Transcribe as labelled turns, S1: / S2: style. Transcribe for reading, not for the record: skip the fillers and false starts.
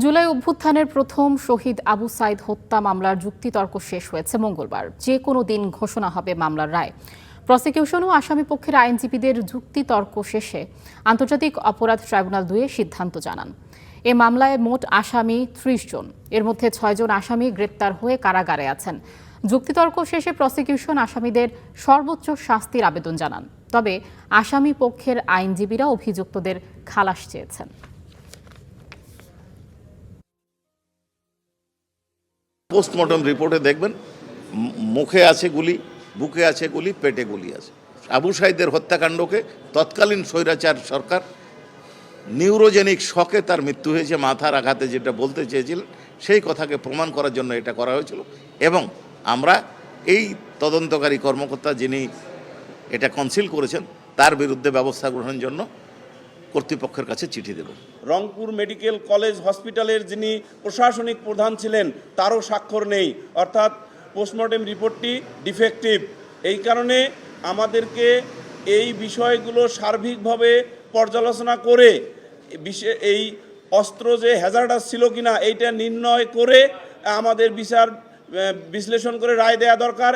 S1: জুলাই অভ্যুত্থানের প্রথম শহীদ আবু সাইদ হত্যা মামলার যুক্তিতর্ক শেষ হয়েছে মঙ্গলবার। যে কোনো দিন ঘোষণা হবে মামলার রায়। প্রসিকিউশন ও আসামি পক্ষের আইনজীবীদের যুক্তিতর্ক শেষে আন্তর্জাতিক অপরাধ ট্রাইব্যুনাল ২ সিদ্ধান্ত জানান। এ মামলায় মোট আসামি ৩০ জন, এর মধ্যে ৬ জন আসামি গ্রেপ্তার হয়ে কারাগারে আছেন। যুক্তিতর্ক শেষে প্রসিকিউশন আসামিদের সর্বোচ্চ শাস্তির আবেদন জানান। তবে আসামি পক্ষের আইনজীবীরা অভিযুক্তদের খালাস চেয়েছেন।
S2: পোস্টমর্টম রিপোর্টে দেখবেন মুখে আছে গুলি, বুকে আছে গুলি, পেটে গুলি আছে। আবু সাইদের হত্যাকাণ্ডকে তৎকালীন স্বৈরাচার সরকার নিউরোজেনিক শকে তার মৃত্যু হয়েছে, মাথার আঘাতে, যেটা বলতে চেয়েছিলেন সেই কথাকে প্রমাণ করার জন্য এটা করা হয়েছিল। এবং আমরা এই তদন্তকারী কর্মকর্তা যিনি এটা কনসিল করেছেন তার বিরুদ্ধে ব্যবস্থা গ্রহণের জন্য কর্তৃপক্ষের কাছে চিঠি দেব।
S3: রংপুর মেডিকেল কলেজ হসপিটালের যিনি প্রশাসনিক প্রধান ছিলেন তারও স্বাক্ষর নেই, অর্থাৎ পোস্টমর্টেম রিপোর্টটি ডিফেক্টিভ। এই কারণে আমাদেরকে এই বিষয়গুলো সার্বিকভাবে পর্যালোচনা করে এই অস্ত্র যে হ্যাজার্ডাস ছিল কিনা এইটা নির্ণয় করে আমাদের বিচার বিশ্লেষণ করে রায় দেওয়া দরকার।